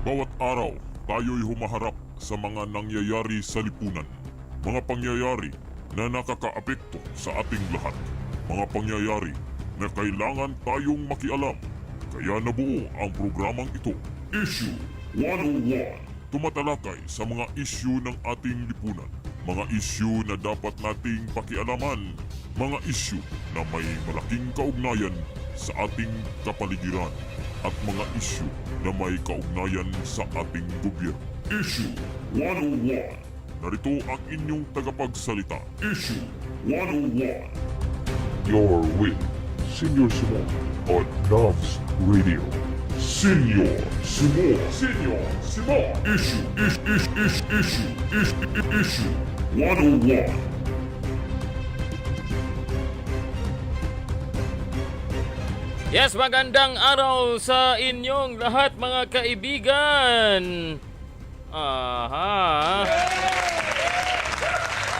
Bawat araw, tayo'y humaharap sa mga nangyayari sa lipunan. Mga pangyayari na nakakaapekto sa ating lahat. Mga pangyayari na kailangan tayong makialam. Kaya nabuo ang programang ito, Issue101. Tumatalakay sa mga issue ng ating lipunan. Mga issue na dapat nating pakialaman. Mga issue na may malaking kaugnayan sa ating kapaligiran. At mga issue na may kaugnayan sa ating gobyerno. Issue101. Narito ang inyong tagapagsalita. Issue101. You're with Senior Simon on Loves Radio. Senior Simon. Senior Simon. Issue101. Yes, magandang araw sa inyong lahat mga kaibigan.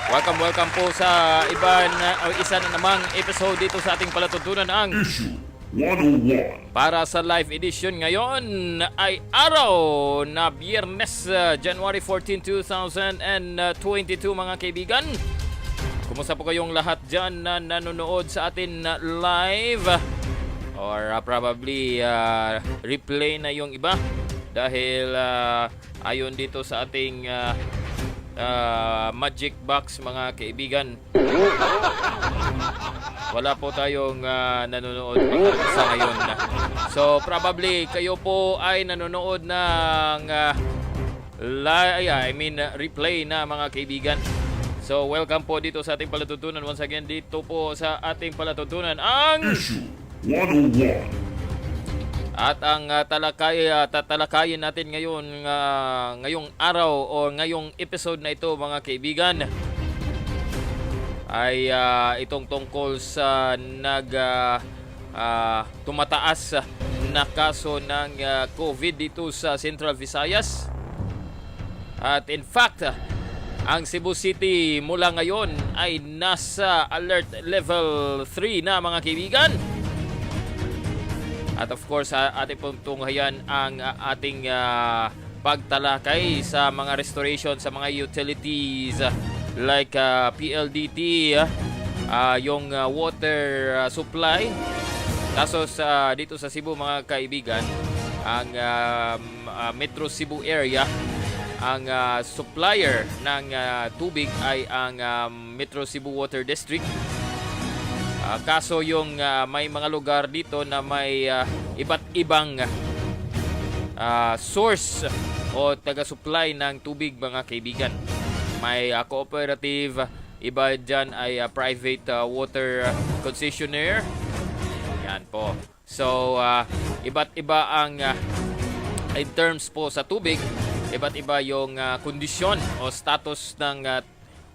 Welcome po sa isa na namang episode dito sa ating palatuntunan ang Issue101. para sa live edition ngayon ay araw na Biyernes, January 14, 2022 mga kaibigan. Kumusta po kayong lahat dyan na nanonood sa atin live? Or probably replay na yung iba dahil ayon dito sa ating magic box mga kaibigan, wala po tayong nanonood sa ngayon. So probably kayo po ay nanonood ng replay na mga kaibigan. So welcome po dito sa ating palatuntunan. Once again, dito po sa ating palatuntunan ang Issue101. At ang tatalakayin natin ngayong araw o ngayong episode na ito mga kaibigan ay itong tungkol sa tumataas na kaso ng COVID dito sa Central Visayas. At in fact, ang Cebu City mula ngayon ay nasa alert level 3 na mga kaibigan. At of course, ating pong tunghayan ang ating pagtalakay sa mga restoration sa mga utilities like PLDT, yung water supply. Kaso dito sa Cebu mga kaibigan, ang Metro Cebu area, ang supplier ng tubig ay ang Metro Cebu Water District. Kaso yung may mga lugar dito na may iba't ibang source o taga-supply ng tubig mga kaibigan. May cooperative, iba dyan ay private water concessionaire. Yan po. So, iba't iba ang in terms po sa tubig, iba't iba yung kondisyon o status ng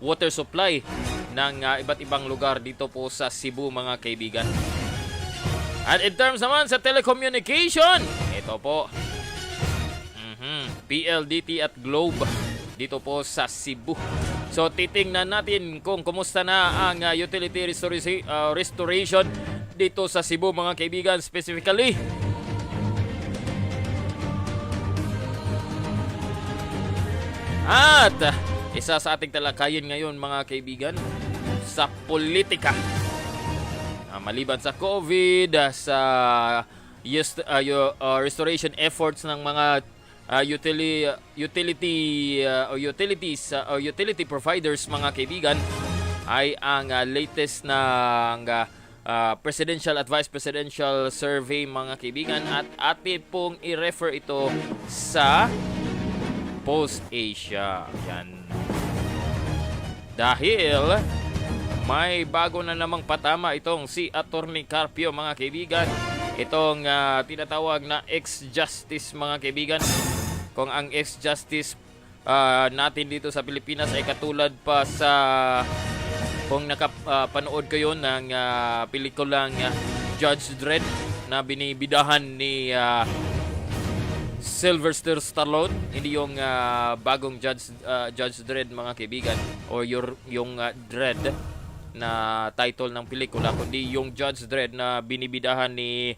water supply ng iba't ibang lugar dito po sa Cebu mga kaibigan. At in terms naman sa telecommunication, ito po, PLDT at Globe dito po sa Cebu. So titingnan natin kung kumusta na ang utility restoration dito sa Cebu mga kaibigan specifically. At isa sa ating talakayin ngayon mga kaibigan sa politika. Maliban sa COVID, sa restoration efforts ng mga utility providers mga kaibigan ay ang latest na presidential at vice presidential survey mga kaibigan, at atin pong i-refer ito sa Post Asia. Yan. Dahil may bago na namang patama itong si Atty. Carpio mga kaibigan. Itong tinatawag na ex-justice mga kaibigan. Kung ang ex-justice natin dito sa Pilipinas ay katulad pa sa kung nakapanood kayo ng pelikulang Judge Dredd na binibidahan ni Sylvester Stallone, hindi yung bagong Judge Dredd mga kaibigan, o yung Dredd na title ng pelikula, kundi yung Judge Dredd na binibidahan ni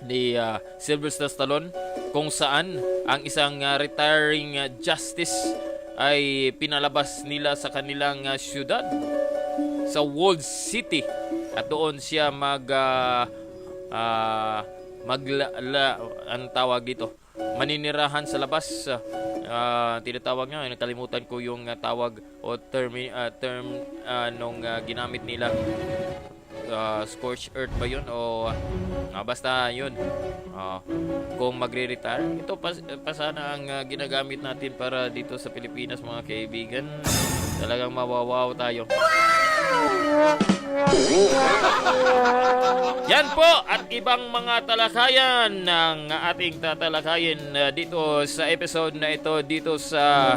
ni Sylvester Stallone, kung saan ang isang retiring justice ay pinalabas nila sa kanilang syudad sa Walled City, at doon siya ang tawag dito, maninirahan sa labas. Tinatawag nga, nakalimutan ko yung tawag o term nung ginamit nila. Scorched earth ba yun o basta yun. Kung magre-retire, ito pa sana ang ginagamit natin para dito sa Pilipinas, mga kaibigan. Talagang mawawaw tayo. Yan po at ibang mga talakayan ng ating tatalakayin dito sa episode na ito, dito sa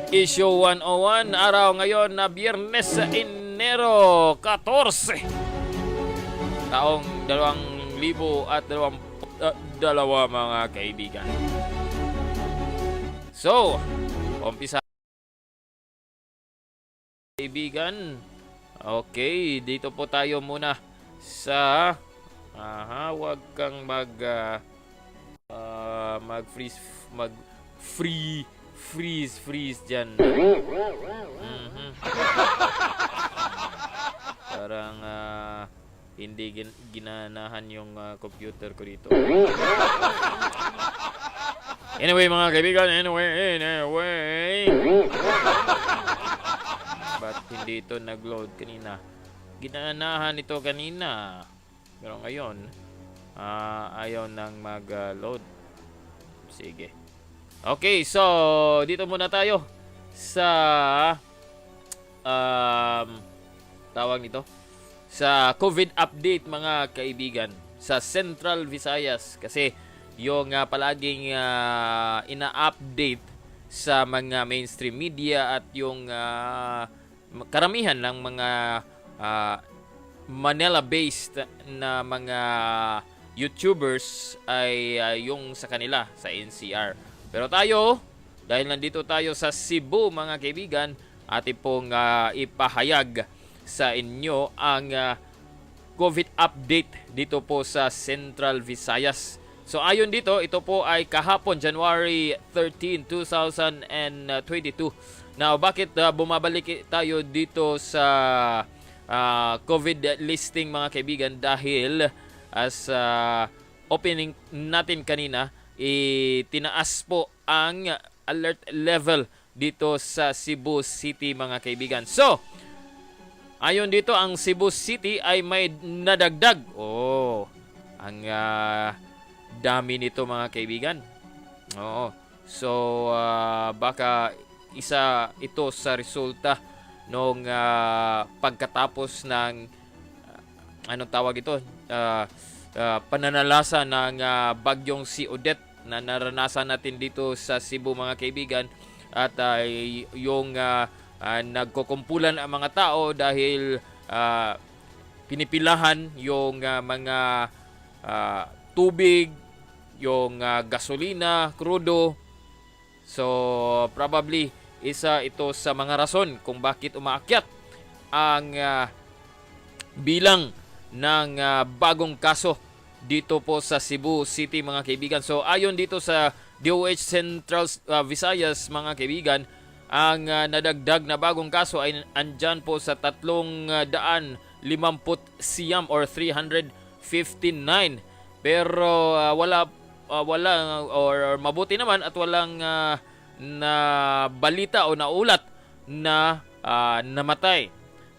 Issue 101, araw ngayon na Biyernes sa Enero 14, taong 2022, mga kaibigan. So, umpisa kaibigan. Okay, dito po tayo muna sa wag kang freeze diyan. Parang hindi ginanahan yung computer ko dito. Anyway, mga kaibigan, anyway. Ba't hindi ito nag-load kanina? Ginanahan ito kanina. Pero ngayon, ayaw nang mag-load. Sige. Okay, so dito muna tayo sa tawag nito, sa COVID update, mga kaibigan, sa Central Visayas, kasi yung palaging ina-update sa mga mainstream media at yung karamihan ng mga Manila-based na mga YouTubers ay yung sa kanila, sa NCR. Pero tayo, dahil nandito tayo sa Cebu, mga kaibigan, atin pong ipahayag sa inyo ang COVID update dito po sa Central Visayas. So ayon dito, ito po ay kahapon, January 13, 2022. Now, bakit bumabalik tayo dito sa COVID listing, mga kaibigan? Dahil as opening natin kanina, tinaas po ang alert level dito sa Cebu City, mga kaibigan. So, ayon dito, ang Cebu City ay may nadagdag. Ang dami nito, mga kaibigan. So, baka isa ito sa resulta nung pagkatapos ng anong tawag ito, pananalasa ng bagyong si Odette na naranasan natin dito sa Cebu, mga kaibigan, at yung nagkukumpulan ang mga tao dahil pinipilahan yung mga tubig, yung gasolina, crudo. So probably isa ito sa mga rason kung bakit umaakyat ang bilang ng bagong kaso dito po sa Cebu City, mga kaibigan. So ayon dito sa DOH Central Visayas, mga kaibigan, ang nadagdag na bagong kaso ay andyan po sa 359 or 359. Pero wala or mabuti naman at walang na balita o naulat na namatay.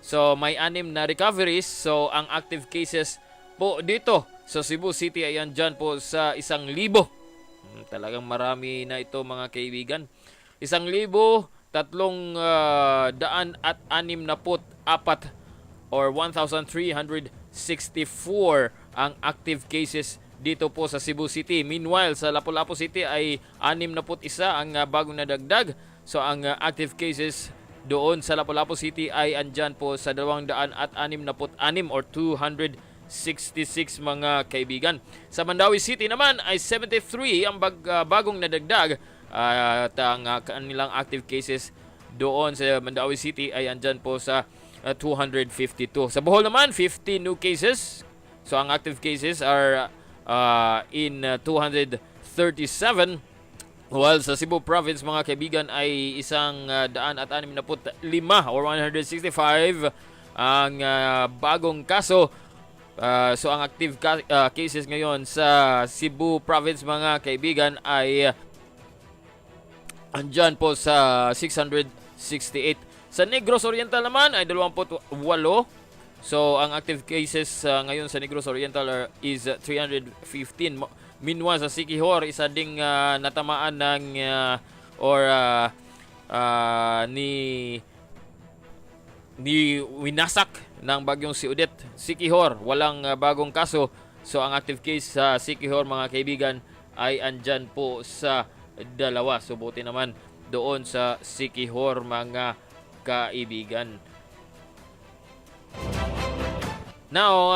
So may 6 na recoveries. So ang active cases po dito sa Cebu City ay andyan po sa 1,000. Talagang marami na ito, mga kaibigan. 1,364 or 1,364 ang active cases dito po sa Cebu City. Meanwhile, sa Lapu-Lapu City ay 61 ang bagong nadagdag. So ang active cases doon sa Lapu-Lapu City ay andyan po sa 266 or 266, mga kaibigan. Sa Mandawi City naman ay 73 ang bagong nadagdag, at ang kanilang active cases doon sa Mandawi City ay andyan po sa 252. Sa Bohol naman, 50 new cases. So ang active cases are in 237, while sa Cebu Province mga kaibigan ay 165 or 165 ang bagong kaso. So ang active cases ngayon sa Cebu Province mga kaibigan ay andyan po sa 668. Sa Negros Oriental naman ay 28. So ang active cases ngayon sa Negros Oriental is 315. Meanwhile sa Siquijor, isa ding natamaan ng ni winasak ng bagyong si Odette. Siquijor, walang bagong kaso. So ang active case sa Siquijor mga kaibigan ay andyan po sa 2. So buti naman doon sa Siquijor mga kaibigan. Now,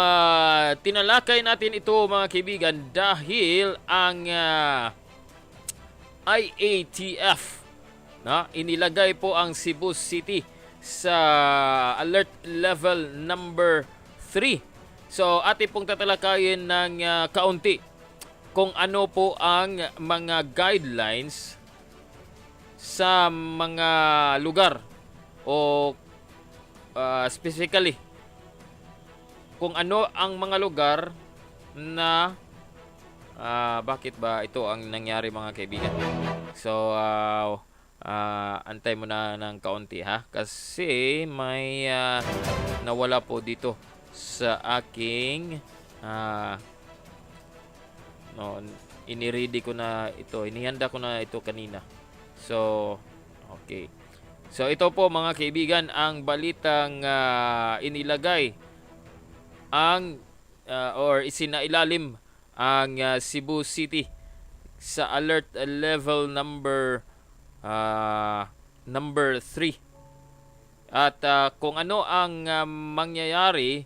tinalakay natin ito mga kaibigan dahil ang IATF inilagay po ang Cebu City sa alert level number 3. So, atin pong tatalakayin ng kaunti kung ano po ang mga guidelines sa mga lugar o specifically kung ano ang mga lugar na bakit ba ito ang nangyari mga kaibigan. So, antay mo na ng kaunti ha. Kasi may nawala po dito sa aking iniready ko na ito. Inihanda ko na ito kanina. So, okay. So, ito po mga kaibigan ang balitang inilagay ang or isinailalim ang Cebu City sa alert level number 3. At kung ano ang mangyayari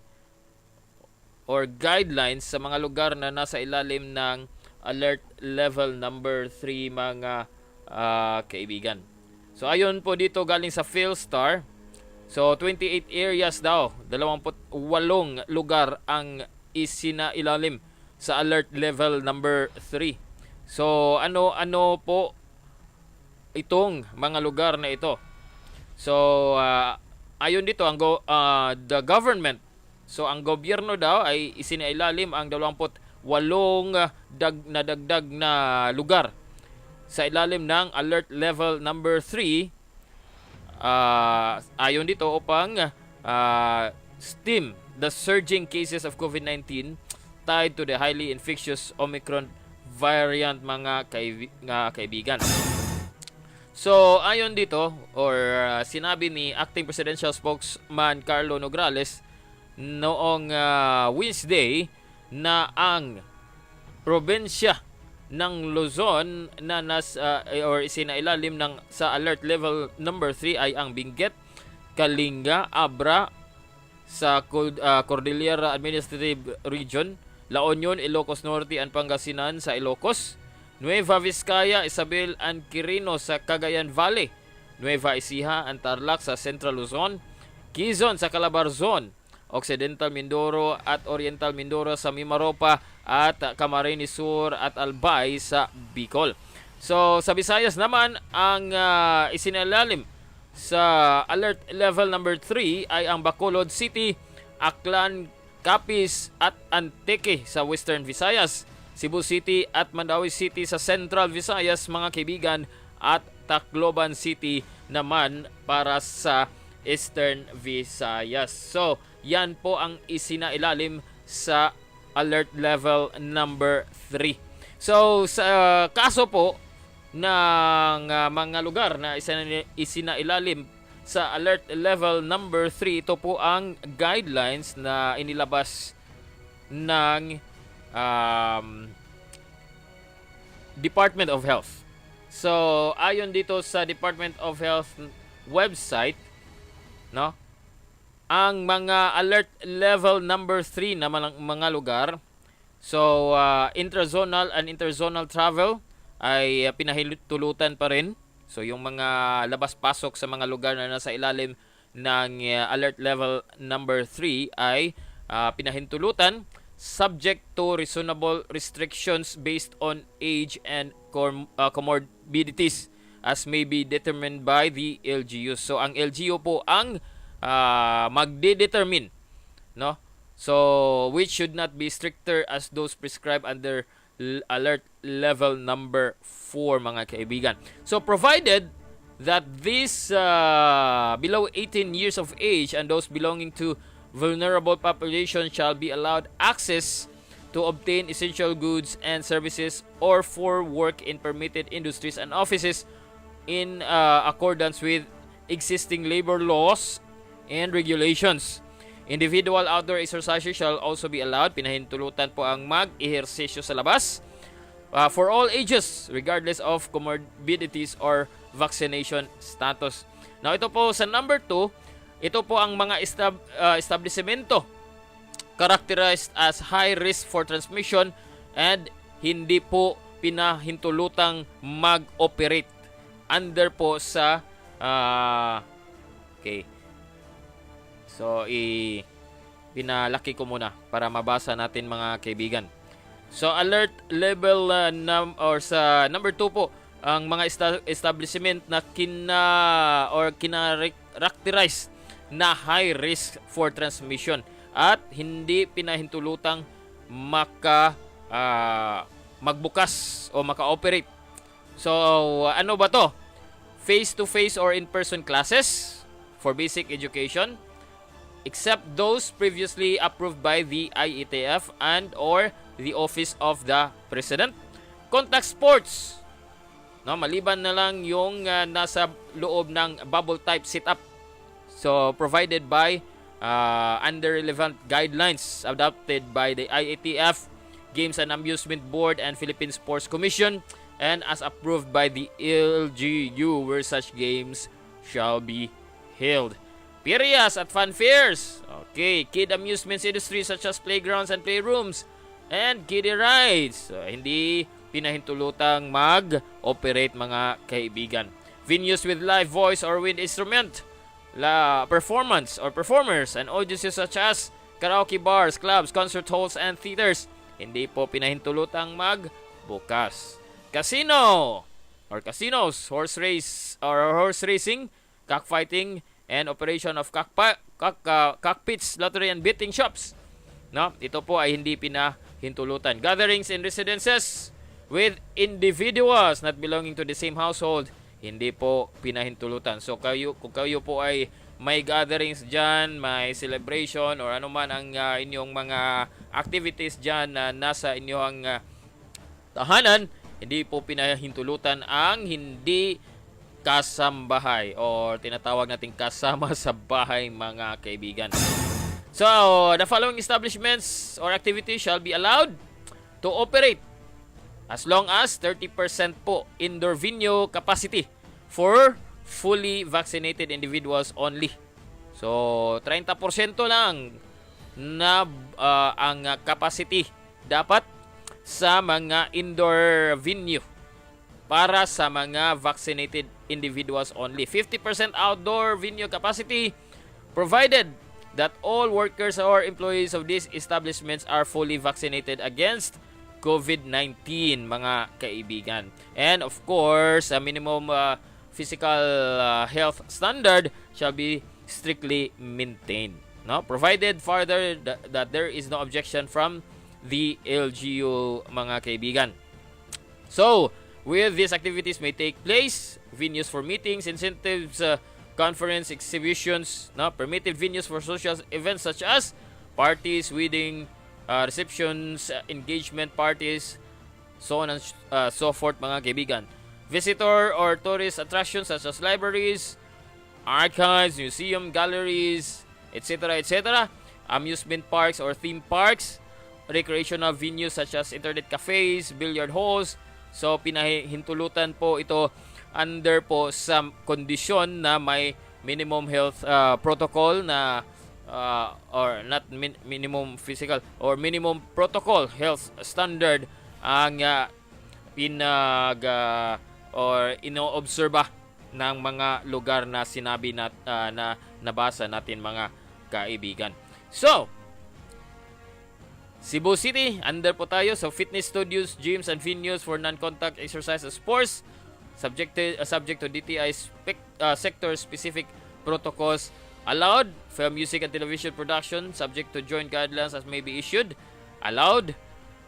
or guidelines sa mga lugar na nasa ilalim ng alert level number 3 mga kaibigan. So ayon po dito galing sa Philstar. So 28 areas daw, 28 lugar ang isinailalim sa alert level number 3. So ano po itong mga lugar na ito? So ayon dito ang the government. So ang gobyerno daw ay isinailalim ang 28 dagdag na lugar sa ilalim ng alert level number 3. Ayon dito upang stem the surging cases of COVID-19 tied to the highly infectious Omicron variant mga kaibigan. So ayon dito or sinabi ni Acting Presidential Spokesman Carlo Nograles noong Wednesday na ang probensya ng Luzon na or isinailalim ng sa alert level number 3 ay ang Benguet, Kalinga, Abra sa Cordillera Administrative Region, La Union, Ilocos Norte and Pangasinan sa Ilocos, Nueva Vizcaya, Isabel and Quirino sa Cagayan Valley, Nueva Ecija and Tarlac sa Central Luzon, Quezon sa Calabar Zone, Occidental Mindoro at Oriental Mindoro sa Mimaropa at Camarines Sur at Albay sa Bicol. So sa Visayas naman ang isinalalim sa alert level number 3 ay ang Bacolod City, Aklan, Capiz at Antique sa Western Visayas, Cebu City at Mandawi City sa Central Visayas mga kaibigan at Tacloban City naman para sa Eastern Visayas. So yan po ang isinailalim sa alert level number 3. So sa kaso po ng mga lugar na isinailalim sa alert level number 3, ito po ang guidelines na inilabas ng Department of Health. So ayon dito sa Department of Health website, no? Ang mga alert level number 3 na mga lugar, so intrazonal and interzonal travel ay pinahintulutan pa rin. So yung mga labas-pasok sa mga lugar na nasa ilalim ng alert level number 3 ay pinahintulutan. subject to reasonable restrictions based on age and comorbidities as may be determined by the LGU. So ang LGU po ang magde-determine, no? So which should not be stricter as those prescribed under alert level number 4, mga kaibigan. So provided that these below 18 years of age and those belonging to vulnerable population shall be allowed access to obtain essential goods and services or for work in permitted industries and offices in accordance with existing labor laws and regulations. Individual outdoor exercises shall also be allowed. Pinahintulutan po ang mag-ehersesyo sa labas for all ages regardless of comorbidities or vaccination status. Now ito po sa number 2, ito po ang mga establishmento characterized as high risk for transmission and hindi po pinahintulutang mag-operate under po sa okay. So pinalaki ko muna para mabasa natin, mga kaibigan. So alert level or sa number 2 po, ang mga establishment na characterized na high risk for transmission at hindi pinahintulutang magbukas o maka-operate. So ano ba to? Face-to-face or in-person classes for basic education except those previously approved by the IETF and or the Office of the President. Contact sports, no, maliban na lang yung nasa loob ng bubble type setup. So provided by under relevant guidelines adopted by the IETF, Games and Amusement Board and Philippine Sports Commission, and as approved by the LGU where such games shall be held. Ferias at fun fairs. Okay, kid amusements industry such as playgrounds and playrooms and kiddie rides. So, hindi pinahintulutang mag-operate, mga kaibigan. Venues with live voice or wind instrument, performance or performers and audiences such as karaoke bars, clubs, concert halls and theaters, hindi po pinahintulutang magbukas. Casino or casinos, horse race or horse racing, cockfighting, and operation of cockpits, lottery, and betting shops. No, ito po ay hindi pinahintulutan. Gatherings in residences with individuals not belonging to the same household, hindi po pinahintulutan. So kung kayo po ay may gatherings dyan, may celebration, or ano man ang inyong mga activities dyan na nasa inyong tahanan, hindi po pinahintulutan ang hindi kasambahay or tinatawag nating kasama sa bahay, mga kaibigan. So, the following establishments or activities shall be allowed to operate as long as 30% po indoor venue capacity for fully vaccinated individuals only. So, 30% lang na ang capacity dapat sa mga indoor venue para sa mga vaccinated individuals only. 50% outdoor venue capacity provided that all workers or employees of these establishments are fully vaccinated against COVID-19, mga kaibigan. And of course, a minimum physical health standard shall be strictly maintained. No? Provided further that there is no objection from the LGU, mga kaibigan. So, with these activities may take place, venues for meetings, incentives, conference, exhibitions, no, permitted venues for social events such as parties, wedding, receptions, engagement parties, so on and so forth, mga kaibigan. Visitor or tourist attractions such as libraries, archives, museum, galleries, etc., etc. Amusement parks or theme parks, recreational venues such as internet cafes, billiard halls. So pinahintulutan po ito under po sa kondisyon na may minimum health protocol na or not minimum physical or minimum protocol health standard ang or inoobserba ng mga lugar na sinabi na nabasa natin, mga kaibigan. So Cebu City, under po tayo sa fitness studios, gyms, and venues for non-contact exercise and sports. Subject to DTI sector-specific protocols allowed. Film, music, and television production, subject to joint guidelines as may be issued, allowed.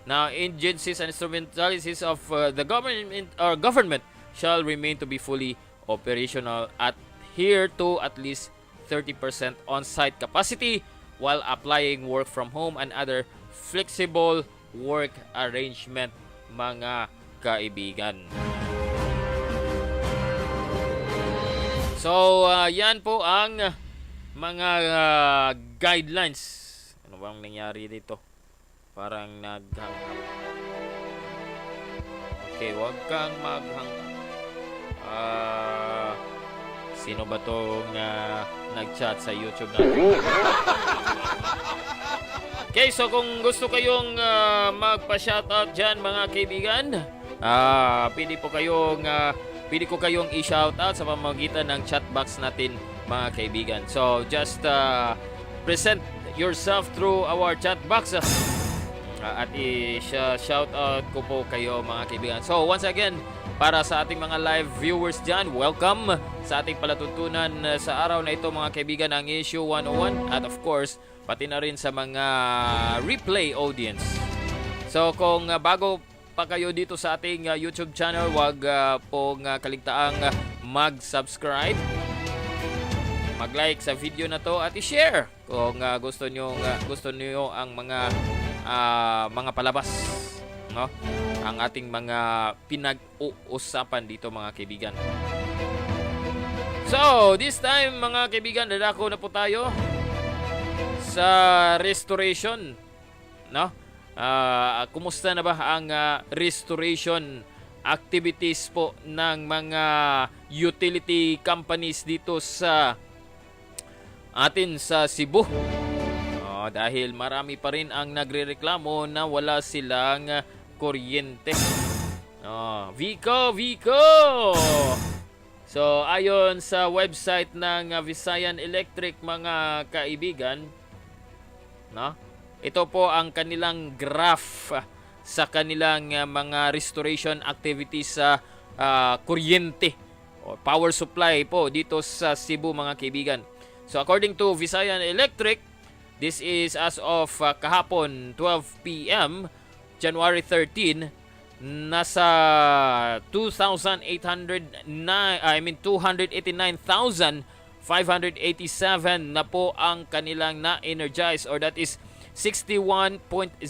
Now, agencies and instrumentalities of the government shall remain to be fully operational. Adhere to at least 30% on-site capacity while applying work from home and other flexible work arrangement, mga kaibigan. So, yan po ang mga guidelines. Ano bang nangyari dito? Parang naghang-hang. Okay, wag kang maghang-hang. Sino ba tong nag-chat sa YouTube natin? Okay, so kung gusto kayong magpa-shoutout dyan, mga kaibigan, pwede ko kayong i-shoutout sa pamamagitan ng chat box natin, mga kaibigan. So, just present yourself through our chat box at i-shoutout ko po kayo, mga kaibigan. So, once again, para sa ating mga live viewers dyan, welcome sa ating palatuntunan sa araw na ito, mga kaibigan, ng Issue 101 at of course, pati na rin sa mga replay audience. So, kung bago pa kayo dito sa ating YouTube channel, wag pong kaligtaang mag-subscribe, mag-like sa video na to at i-share kung gusto niyo ang mga palabas, no? Ang ating mga pinag-uusapan dito, mga kaibigan. So, this time, mga kaibigan, dadako na po tayo sa restoration, no? Kumusta na ba ang restoration activities po ng mga utility companies dito sa atin sa Cebu? Dahil marami pa rin ang nagrereklamo na wala silang kuryente. Vico! So, ayon sa website ng Visayan Electric, mga kaibigan, no? Ito po ang kanilang graph sa kanilang mga restoration activities sa kuryente o power supply po dito sa Cebu, mga kaibigan. So, according to Visayan Electric, this is as of kahapon 12 p.m. January 13, nasa 289,587 na po ang kanilang na-energize, or that is 61.07%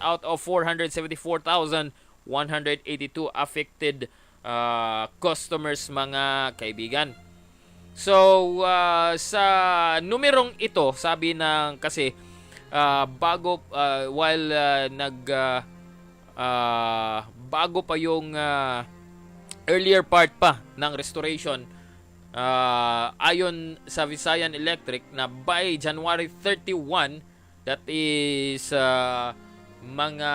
out of 474,182 affected customers, mga kaibigan. So, sa numerong ito, sabi ng kasi bago pa yung earlier part pa ng restoration, ayon sa Visayan Electric, na by January 31, that is mga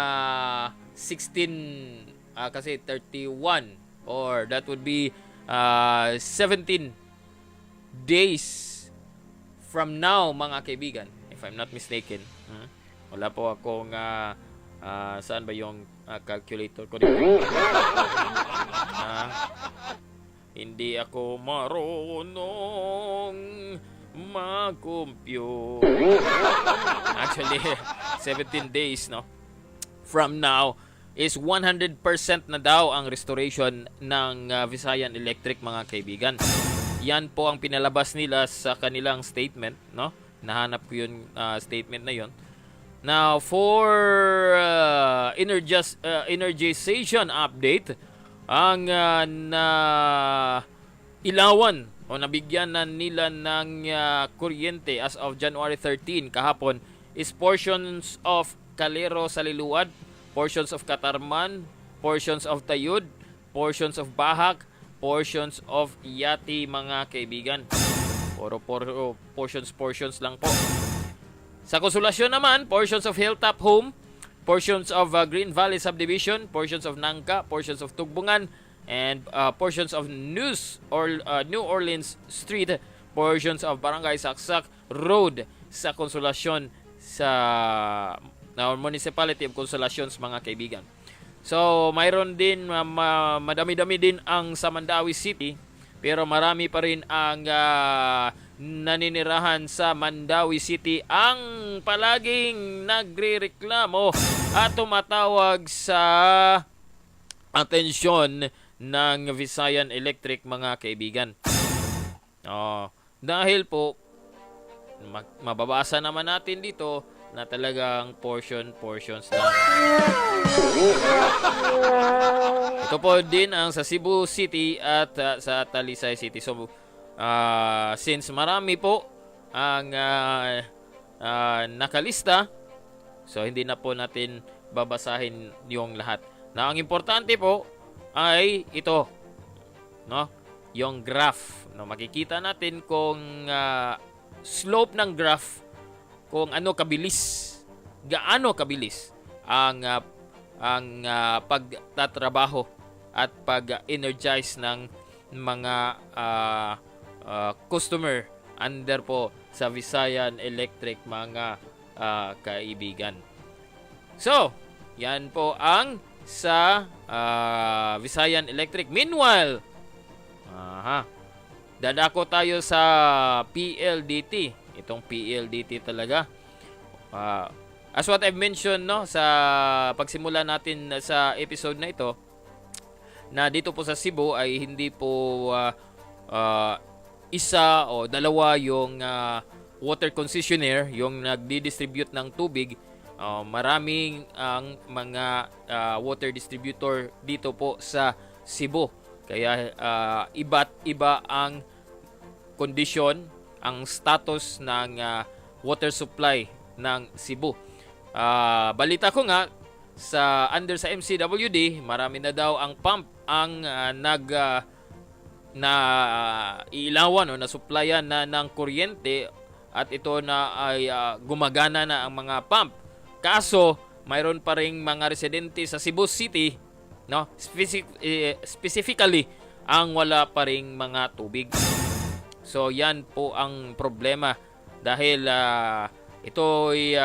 16 kasi 31, or that would be 17 days from now, mga kaibigan, if I'm not mistaken. Wala po akong saan ba yung calculator ko dito? Hindi ako marunong mag-compute. Actually, 17 days, no? From now is 100% na daw ang restoration ng Visayan Electric, mga kaibigan. Yan po ang pinalabas nila sa kanilang statement, no? Nahanap ko yung statement na yon. Now, for energization update, ang ilawan o nabigyan na nila ng kuryente as of January 13 kahapon is portions of Calero Saliluad, portions of Katarman, portions of Tayud, portions of Bahak, portions of Yati, mga kaibigan. Puro portions lang po. Sa Konsolasyon naman, portions of Hilltop Home, portions of Green Valley Subdivision, portions of Nangka, portions of Tugbungan, and portions of New Orleans Street, portions of Barangay Saksak Road sa Konsolasyon sa Municipality of Consolations, mga kaibigan. So, mayroon din, madami-dami din ang sa Mandawi City, pero marami pa rin ang naninirahan sa Mandawi City ang palaging nagrereklamo at tumatawag sa atensyon ng Visayan Electric, mga kaibigan. Dahil po, mababasa naman natin dito na talagang portions lang. Ito po din ang sa Cebu City at sa Talisay City. So, since marami po ang nakalista, so hindi na po natin babasahin yung lahat. Na ang importante po ay ito, no? Yung graph, no? Makikita natin kung slope ng graph, kung gaano kabilis ang pagtatrabaho at pag-energize ng mga customer under po sa Visayan Electric, mga kaibigan. So, yan po ang sa Visayan Electric. Meanwhile, dadako tayo sa PLDT. Itong PLDT talaga. As what I've mentioned, no, sa pagsimula natin sa episode na ito, na dito po sa Cebu ay hindi po isa o dalawa yung water concessionaire, yung nagdi-distribute ng tubig. Maraming ang mga water distributor dito po sa Cebu. Kaya iba't iba ang kondisyon, ang status ng water supply ng Cebu. Balita ko nga sa MCWD, marami na daw ang pump ang iilawan o na-supplyan na ng kuryente, at ito na ay gumagana na ang mga pump. Kaso mayroon pa ring mga residente sa Cebu City, no, specifically ang wala pa ring mga tubig. So yan po ang problema, dahil ito ay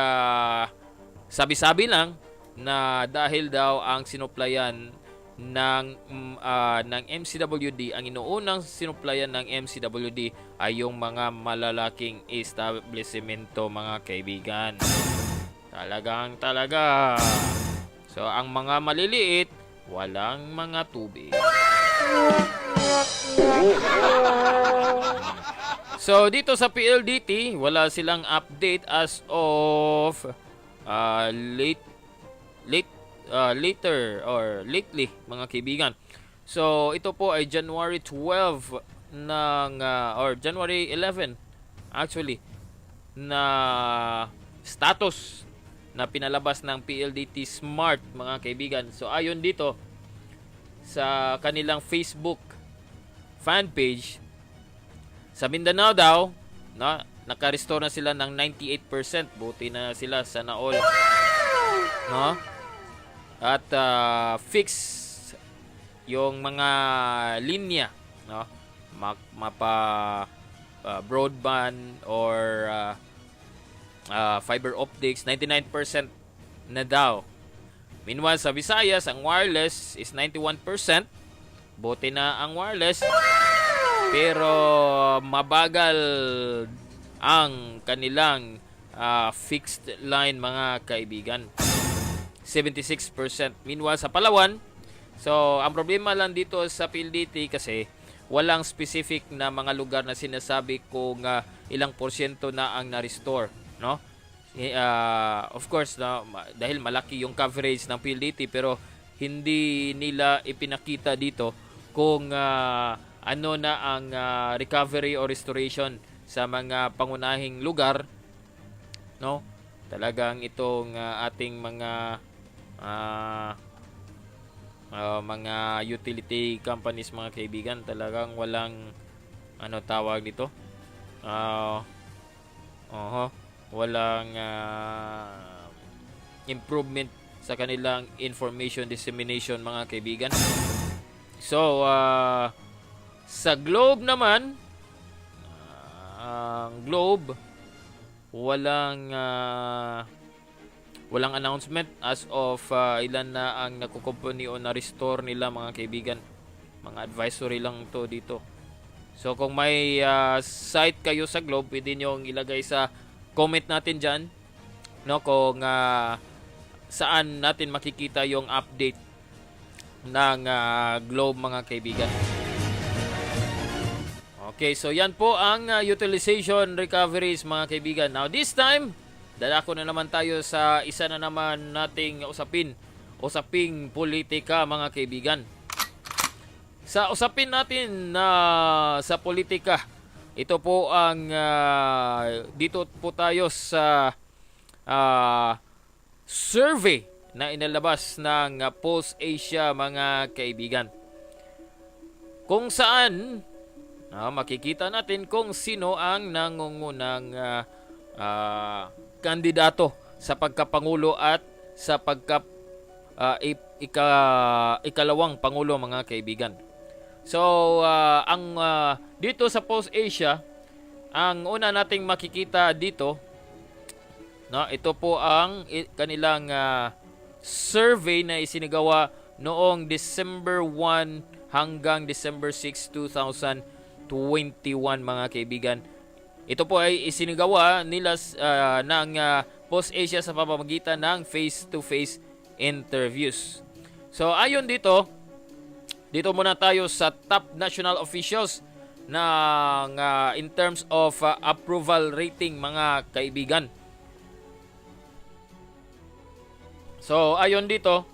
sabi-sabi lang na dahil daw ang sinuplayan ng MCWD, ang inuunang sinuplayan ng MCWD ay yung mga malalaking establishmento, mga kaibigan. Talaga. So ang mga maliliit, walang mga tubig. So dito sa PLDT, wala silang update as of lately, mga kaibigan. So ito po ay January 12 or January 11 actually, na status na pinalabas ng PLDT Smart, mga kaibigan. So ayon dito sa kanilang Facebook fan page, sa Mindanao daw, naka-restore na sila ng 98%. Buti na sila, sana all. No? At fix yung mga linya, no? Broadband or fiber optics, 99% na daw. Meanwhile, sa Visayas, ang wireless is 91%. Buti na ang wireless. Pero mabagal ang kanilang fixed line, mga kaibigan. 76%. Meanwhile, sa Palawan, so ang problema lang dito sa PLDT kasi walang specific na mga lugar na sinasabi kung ilang porsyento na ang na-restore, no? Of course, dahil malaki yung coverage ng PLDT, pero hindi nila ipinakita dito kung ano na ang recovery or restoration sa mga pangunahing lugar, no? Talagang itong ating mga utility companies, mga kaibigan, talagang walang tawag dito, walang improvement sa kanilang information dissemination, mga kaibigan. So sa Globe naman, walang walang announcement as of ilan na ang nakukumpuni o na-restore nila mga kaibigan. Mga advisory lang to dito. So kung may site kayo sa Globe, pwede nyo ilagay sa comment natin dyan, no, kung saan natin makikita yung update ng Globe mga kaibigan. Okay, so yan po ang utilization recoveries mga kaibigan. Now this time, dadako na naman tayo sa isa na naman nating usaping politika mga kaibigan. Sa usapin natin sa politika, ito po ang dito po tayo sa survey na inilabas ng Pulse Asia mga kaibigan. Kung saan makikita natin kung sino ang nangungunang kandidato sa pagkapangulo at sa ikalawang pangulo mga kaibigan. So ang dito sa Post Asia, ang una nating makikita dito, no, ito po ang kanilang survey na isinigawa noong December 1 hanggang December 6, 2021 mga kaibigan. Ito po ay isinigawa nila ng Post Asia sa pamamagitan ng face-to-face interviews. So ayon dito muna tayo sa top national officials ng in terms of approval rating mga kaibigan. So ayon dito,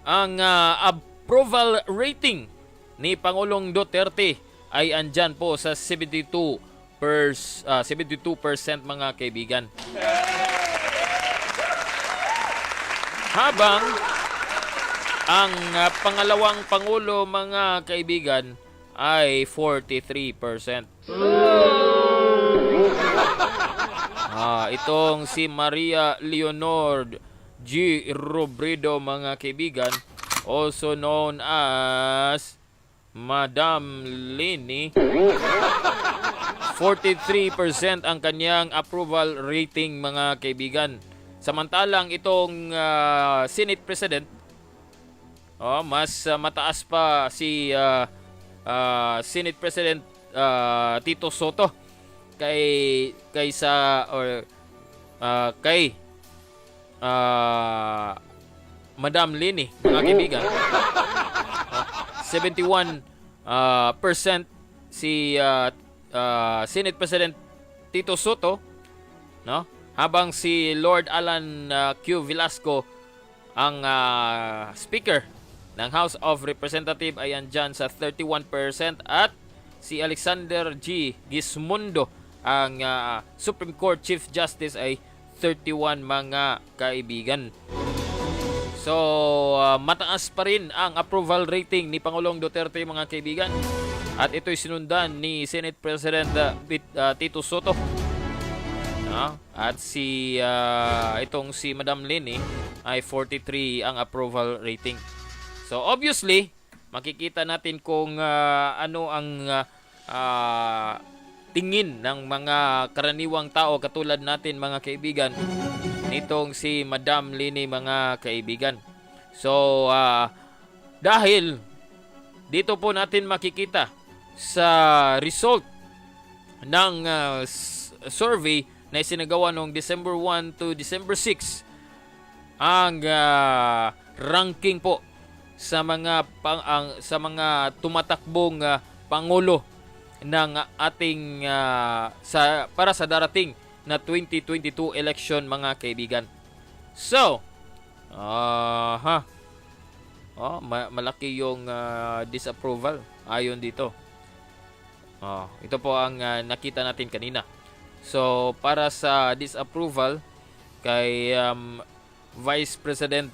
ang approval rating ni Pangulong Duterte ay andyan po sa 72% mga kaibigan. Habang ang pangalawang pangulo mga kaibigan ay 43%. Itong si Maria Leonor G. Robredo mga kaibigan, also known as Madam Leni, 43% ang kanyang approval rating mga kaibigan. Samantalang itong Senate President, mas mataas pa si Senate President Tito Soto kay Madam Leni mga kaibigan. 71% si Senate President Tito Soto, no? Habang si Lord Alan Q. Velasco ang Speaker ng House of Representatives ay andyan sa 31% at si Alexander G. Gismundo ang Supreme Court Chief Justice ay 31 mga kaibigan. So, mataas pa rin ang approval rating ni Pangulong Duterte mga kaibigan. At ito'y sinundan ni Senate President Tito Soto. At itong si Madam Leni ay 43 ang approval rating. So, obviously, makikita natin kung ano ang tingin ng mga karaniwang tao katulad natin mga kaibigan nitong si Madam Leni mga kaibigan. So dahil dito po natin makikita sa result ng survey na isinagawa noong December 1 to December 6 ang ranking po sa mga tumatakbong pangulo ng ating para sa darating na 2022 election mga kaibigan. So, malaki yung disapproval ayon dito. Ito po ang nakita natin kanina. So, para sa disapproval kay Vice President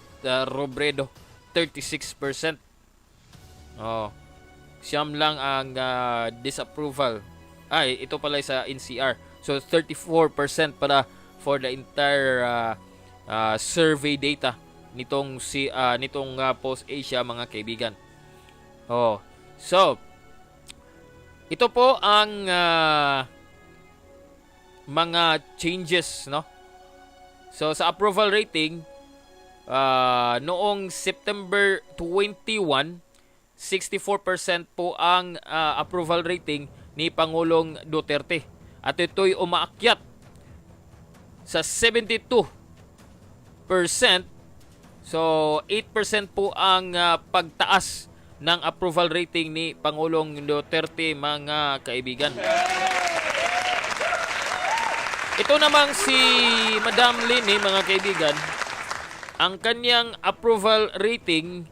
Robredo, 36%. Siyam lang ang disapproval. Ito pala sa NCR. So 34% para for the entire survey data nitong Post Asia mga kaibigan. So ito po ang mga changes, no, So sa approval rating, noong September 21, 64% po ang approval rating ni Pangulong Duterte. At ito'y umaakyat sa 72%. So 8% po ang pagtaas ng approval rating ni Pangulong Duterte, mga kaibigan. Ito namang si Madam Lini, mga kaibigan, ang kanyang approval rating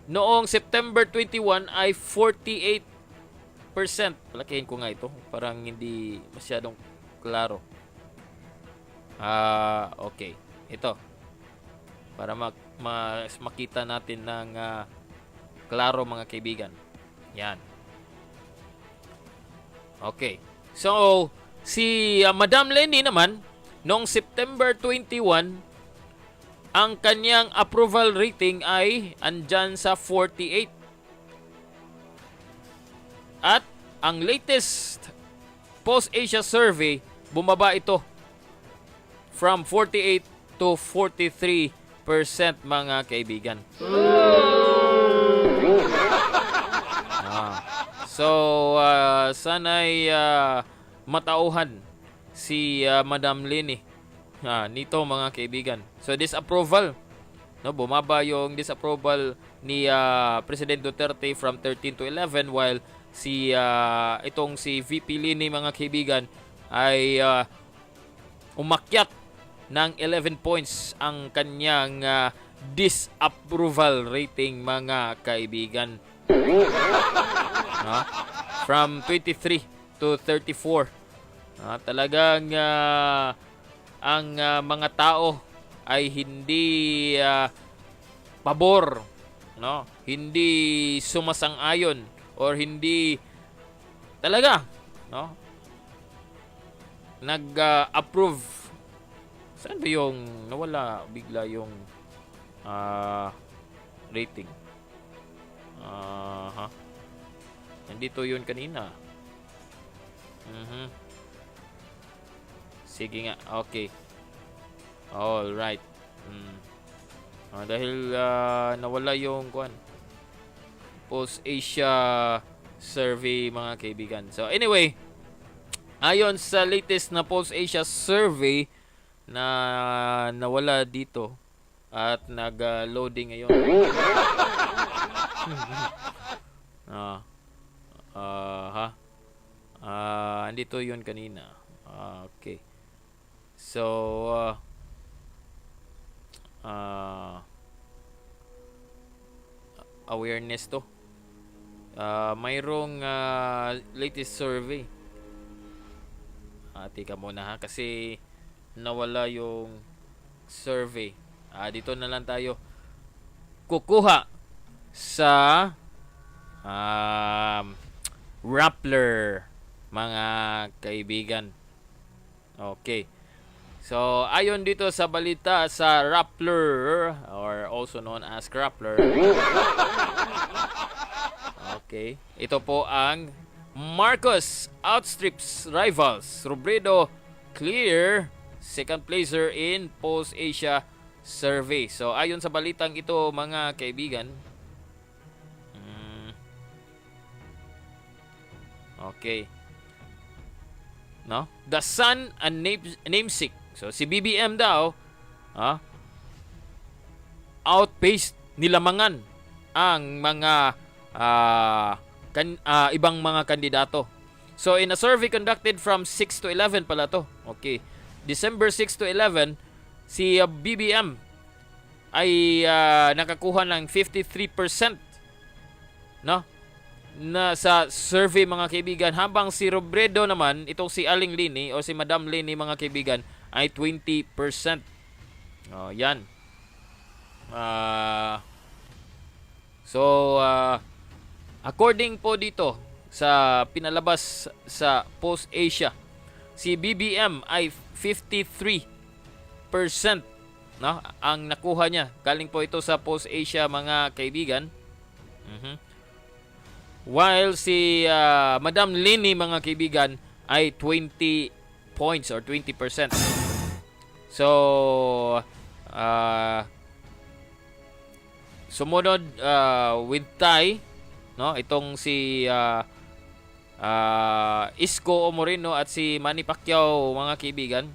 noong September 21 ay 48%. Palakihin ko nga ito, parang hindi masyadong klaro. Okay. Ito. Para makita natin ng klaro, mga kaibigan. Yan. Okay. So, si Madam Leni naman, noong September 21, ang kanyang approval rating ay andyan sa 48. At ang latest Post-Asia Survey, bumaba ito from 48 to 43%, mga kaibigan. So, sana'y matauhan si Madam Lini nito, mga kaibigan. So, disapproval. No, bumaba yung disapproval ni President Duterte from 13 to 11, while si VP Lini, mga kaibigan, ay umakyat ng 11 points ang kanyang disapproval rating, mga kaibigan. From 23 to 34. Talagang ang mga tao ay hindi pabor, no? Hindi sumasang-ayon or hindi talaga, no? Nag-approve. Saan ba yung nawala bigla yung rating? Nandito yun kanina. Sige nga, okay. Alright. Dahil nawala yung Post-Asia Survey, mga kaibigan. So anyway, ayon sa latest na Post-Asia Survey na nawala dito at nag-loading ngayon. Andito yun kanina. Okay. So, awareness to. Mayroong latest survey. Tika muna ha, kasi nawala yung survey. Dito na lang tayo kukuha sa Rappler, mga kaibigan. Okay. So, ayon dito sa balita sa Rappler, or also known as Rappler. Okay. Ito po ang Marcos outstrips rivals. Robredo clear second placer in Post-Asia Survey. So, ayon sa balitang ito, mga kaibigan. Okay. No? The son and namesake. So, si BBM daw, outpaced, nilamangan ang mga ibang mga kandidato. So, in a survey conducted from 6 to 11 pala to. Okay. December 6 to 11, si BBM ay nakakuha ng 53%, no? Na sa survey, mga kaibigan, habang si Robredo naman, itong si Aling Lini o si Madam Lini, mga kaibigan, ay 20%. Yan. According po dito sa pinalabas sa Post-Asia, si BBM ay 53%, no? Ang nakuha niya. Galing po ito sa Post-Asia, mga kaibigan. While si Madam Lini, mga kaibigan, ay 20 points or 20%. So, sumunod with tie, no? Itong si Isko Moreno at si Manny Pacquiao, mga kaibigan.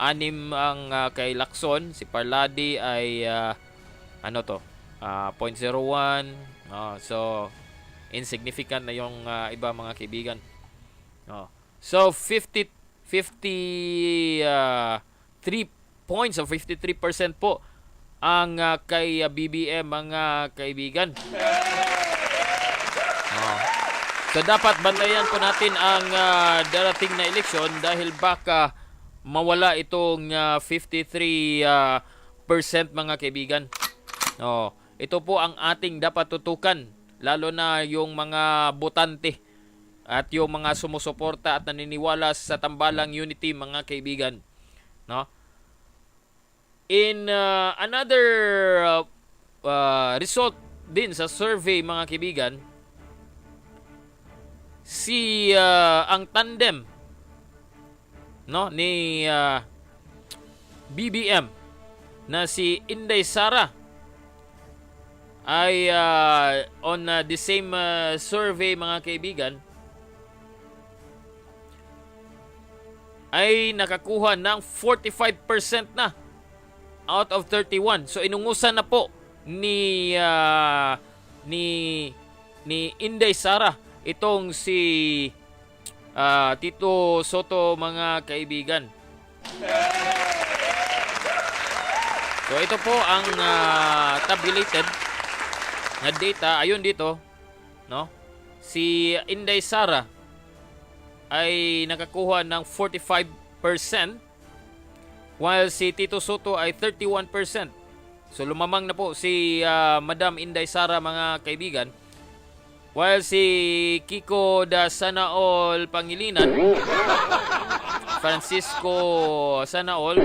6 ang kay Lacson. Si Parladi ay 0.01. So, insignificant na yung iba, mga kaibigan. So, 3 points o 53% po ang kay BBM, mga kaibigan. So dapat bantayan po natin ang darating na eleksyon dahil baka mawala itong 53% mga kaibigan. Ito po ang ating dapat tutukan, lalo na yung mga botante at yung mga sumusuporta at naniniwala sa tambalang unity, mga kaibigan. In another result din sa survey, mga kaibigan, si ang tandem ni BBM na si Inday Sara ay on the same survey, mga kaibigan, ay nakakuha ng 45% na out of 31. So inungusan na po ni Inday Sara itong si Tito Soto, mga kaibigan. So ito po ang tabulated na data. Ayun dito, si Inday Sara ay nakakuha ng 45%, while si Tito Soto ay 31%. So lumamang na po si Madam Inday Sara, mga kaibigan, while si Kiko da Sanaol Pangilinan, Francisco Sanaol,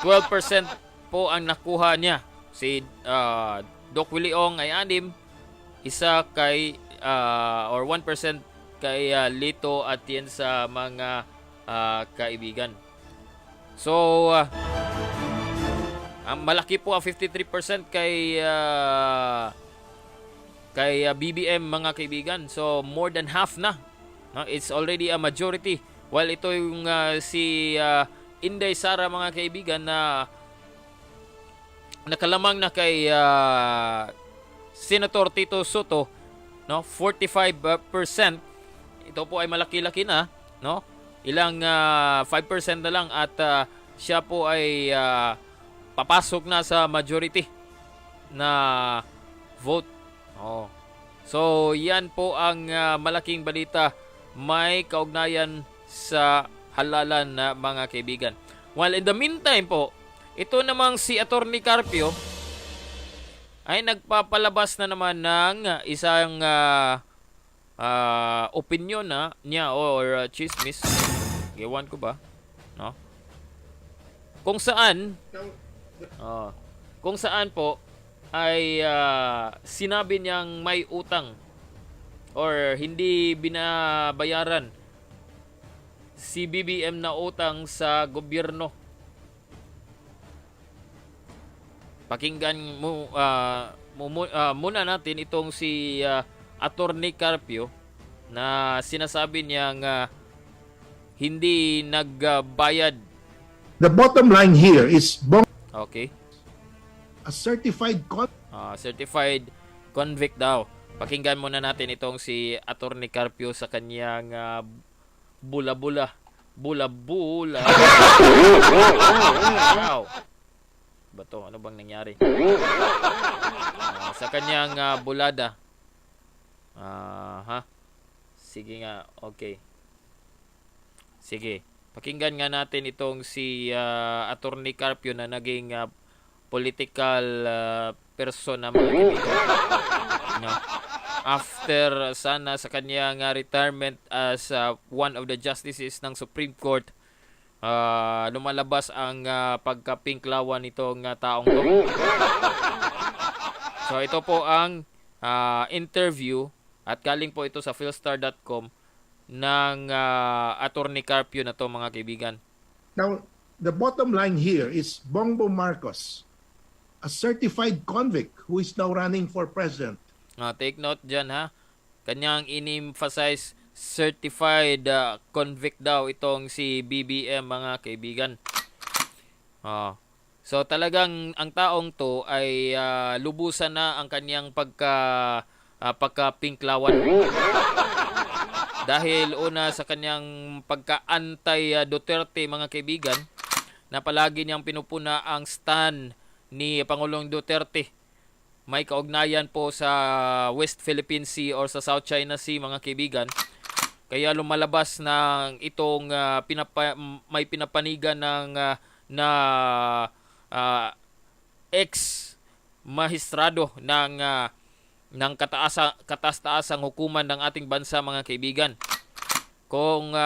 12% po ang nakuha niya. Si Doc Williong ay 6, isa kay or 1% kay Lito Atienza, mga kaibigan. So ang malaki po ang 53% kay BBM, mga kaibigan. So more than half na. It's already a majority. While ito yung si Inday Sara, mga kaibigan, na nakalamang na kay Senator Tito Soto, 45%. Ito po ay malaki-laki na, ilang 5% na lang at siya po ay papasok na sa majority na vote. So yan po ang malaking balita, may kaugnayan sa halalan, na mga kaibigan. While in the meantime po, ito namang si Atty. Carpio ay nagpapalabas na naman ng isang opinion niya or chismis, ewan ko ba, kung saan po ay sinabi niyang may utang or hindi binabayaran si BBM na utang sa gobyerno. Pakinggan muna natin itong si Atty. Carpio na sinasabi niyang hindi nagbayad. The bottom line here is Okay. a certified Certified convict daw. Pakinggan muna natin itong si Atty. Carpio sa kanyang bula-bula. Wow. Bato, ano bang nangyari? Sa kanyang bulada. Sige nga, okay. Sige. Pakinggan nga natin itong si Atty. Carpio na naging political person na, mga kaibigan. After sana sa kanyang retirement as one of the justices ng Supreme Court, lumalabas ang pagkapinklawan nitong taong to. So ito po ang interview at galing po ito sa philstar.com ng Atty. Carpio na to, mga kaibigan. Now, the bottom line here is Bongbong Marcos, a certified convict who is now running for president. Take note dyan ha. Kanyang in-emphasize certified convict daw itong si BBM, mga kaibigan. So talagang ang taong to ay lubusan na ang kanyang pagka-pinklawan. Dahil una sa kanyang pagka-antay Duterte, mga kaibigan, na palagi niyang pinupuna ang stand ni Pangulong Duterte. May kaugnayan po sa West Philippine Sea or sa South China Sea, mga kaibigan. Kaya lumalabas ng itong may pinapanigan na ex-mahistrado ng kataas-taasang hukuman ng ating bansa, mga kaibigan. Kung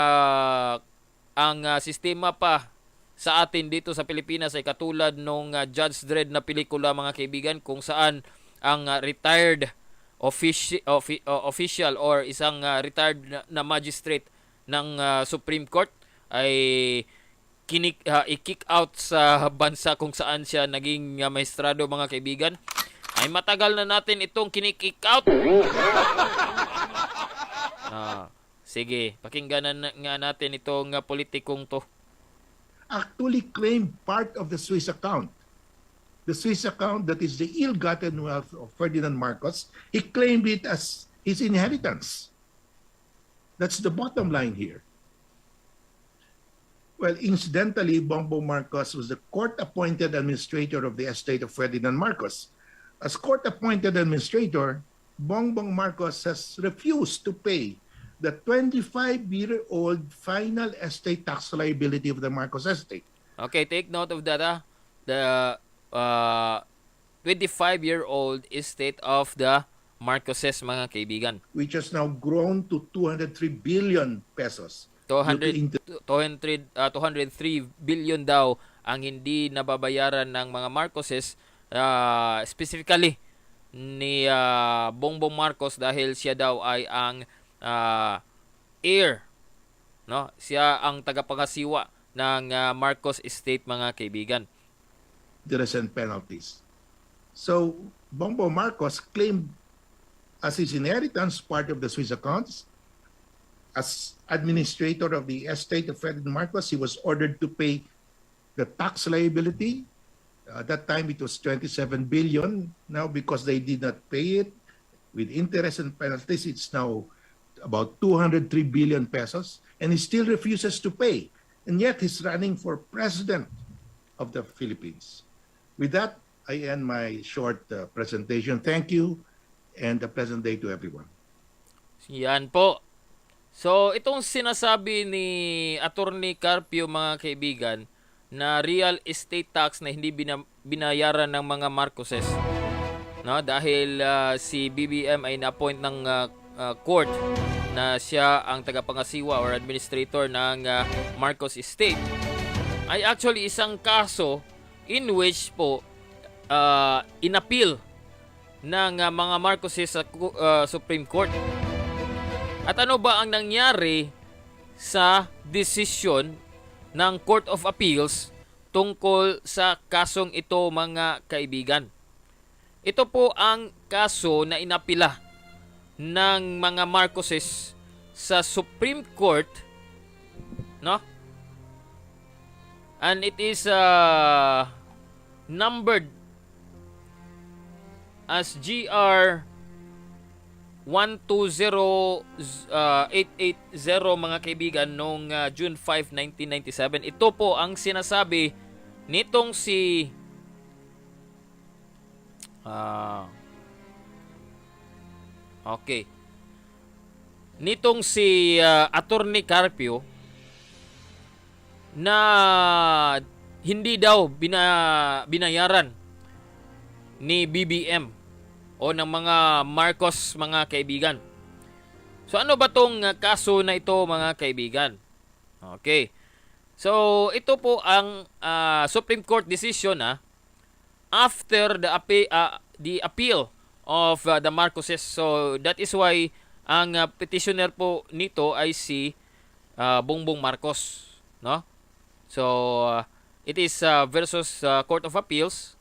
ang sistema pa sa atin dito sa Pilipinas ay katulad nung Judge Dredd na pelikula, mga kaibigan, kung saan ang retired official or isang retired na magistrate ng Supreme Court ay i-kick out sa bansa kung saan siya naging maestrado, mga kaibigan, ay matagal na natin itong kinikick out. Sige, pakinggan nga natin itong politikong to. Actually claimed part of the Swiss account. The Swiss account that is the ill-gotten wealth of Ferdinand Marcos, he claimed it as his inheritance. That's the bottom line here. Well, incidentally, Bongbong Marcos was the court-appointed administrator of the estate of Ferdinand Marcos. As court-appointed administrator, Bongbong Marcos has refused to pay the 25-year-old final estate tax liability of the Marcos estate. Okay, take note of that. The 25-year-old estate of the Marcoses, mga kaibigan. Which has now grown to 203 billion pesos. 203 billion daw ang hindi nababayaran ng mga Marcoses, specifically ni Bongbong Marcos, dahil siya daw ay ang heir, no? Siya ang tagapangasiwa ng Marcos estate, mga kaibigan. Interest and penalties. So, Bongbong Marcos claimed as his inheritance part of the Swiss accounts. As administrator of the estate of Ferdinand Marcos, he was ordered to pay the tax liability. At that time, it was 27 billion. Now, because they did not pay it, with interest and penalties, it's now about 203 billion pesos, and he still refuses to pay. And yet, he's running for president of the Philippines. With that, I end my short presentation. Thank you, and a pleasant day to everyone. Yan po. So, itong sinasabi ni Atty. Carpio, mga kaibigan, na real estate tax na hindi binayaran ng mga Marcoses, no? Dahil si BBM ay na-appoint ng court na siya ang tagapangasiwa or administrator ng Marcos estate, ay actually isang kaso in which po inappeal ng mga Marcoses sa Supreme Court. At ano ba ang nangyari sa desisyon ng Court of Appeals tungkol sa kasong ito, mga kaibigan? Ito po ang kaso na inapila ng mga Marcoses sa Supreme Court, no? And it is numbered as GR 120880, mga kaibigan, noong June 5, 1997. Ito po ang sinasabi nitong si nitong si Atty. Carpio, na hindi daw binayaran ni BBM o ng mga Marcos, mga kaibigan. So ano ba tong kaso na ito, mga kaibigan? Okay. So ito po ang Supreme Court decision after the appeal of the Marcoses. So that is why ang petitioner po nito ay si Bongbong Marcos, no? So, it is versus Court of Appeals.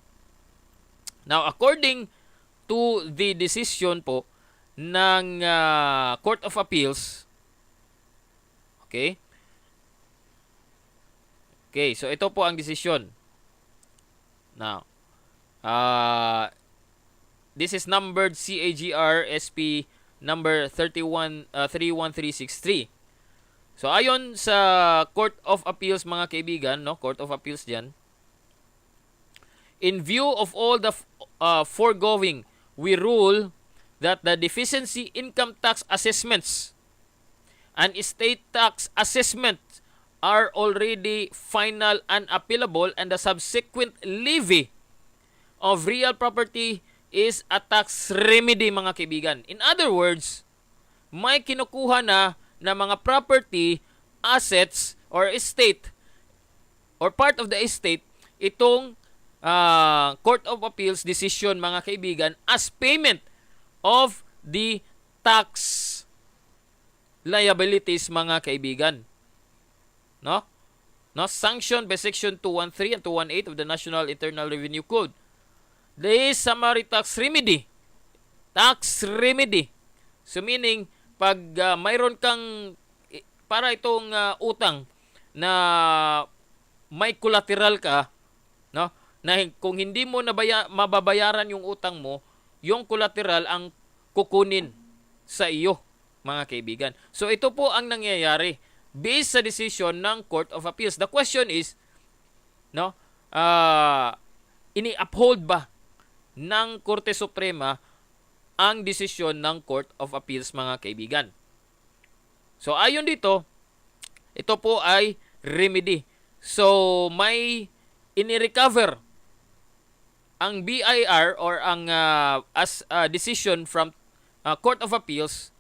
Now, according to the decision po ng Court of Appeals, okay? Okay, so ito po ang desisyon. Now, this is numbered CAGR SP number 31363. So ayon sa Court of Appeals mga kaibigan, no, Court of Appeals diyan, in view of all the foregoing, we rule that the deficiency income tax assessments and estate tax assessments are already final and appealable, and the subsequent levy of real property is a tax remedy mga kaibigan. In other words, may kinukuha na mga property, assets, or estate, or part of the estate, itong Court of Appeals decision mga kaibigan as payment of the tax liabilities mga kaibigan. No? Sanctioned by Section 213 and 218 of the National Internal Revenue Code. There is summary tax remedy. Tax remedy. So meaning, pag mayroon kang para itong utang na may collateral ka, no? Na kung hindi mo mababayaran yung utang mo, yung collateral ang kukunin sa iyo, mga kaibigan. So ito po ang nangyayari based sa decision ng Court of Appeals. The question is, no, ini-uphold ba ng Korte Suprema ang desisyon ng Court of Appeals mga kaibigan? So ayon dito, ito po ay remedy. So may ini-recover ang BIR or ang as decision from Court of Appeals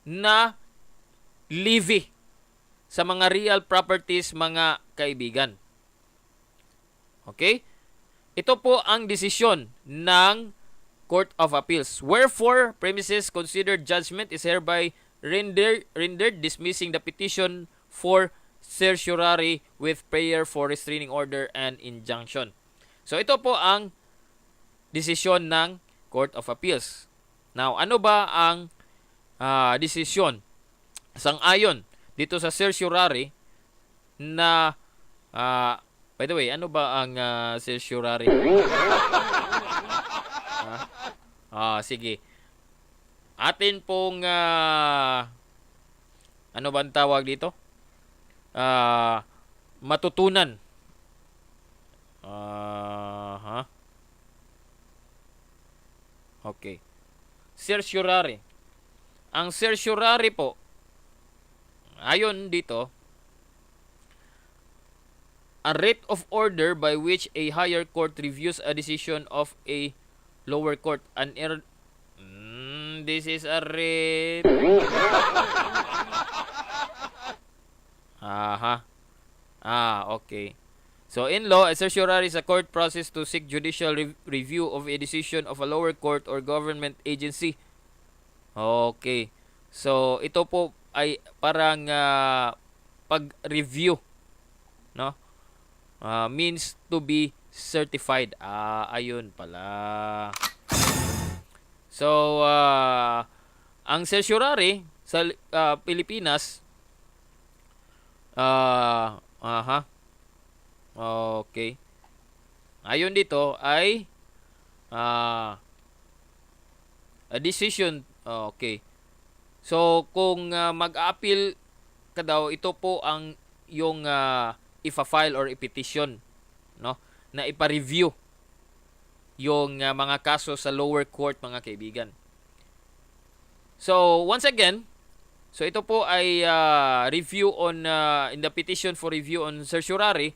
na levy sa mga real properties mga kaibigan. Okay? Ito po ang desisyon ng Court of Appeals. Wherefore, premises considered judgment is hereby rendered dismissing the petition for certiorari with prayer for restraining order and injunction. So ito po ang desisyon ng Court of Appeals. Now, ano ba ang desisyon? Sang-ayon dito sa certiorari na by the way, ano ba ang certiorari? Sige. Atin pong ano ba ang tawag dito? Matutunan. Okay. Certiorari. Ang certiorari po, ayon dito, a writ of order by which a higher court reviews a decision of a lower court. This is a writ. Okay. So in law, a certiorari is a court process to seek judicial review of a decision of a lower court or government agency. Okay. So ito po ay parang pag-review, no? Means to be certified. Ayun pala. So ang certiorari sa Pilipinas, okay. Ayon dito ay a decision. Okay. So kung mag-a-appeal ka daw, ito po ang yung ifa-file or i-petition, no, na ipa-review yung mga kaso sa lower court mga kaibigan. So once again, so ito po ay review on in the petition for review on certiorari.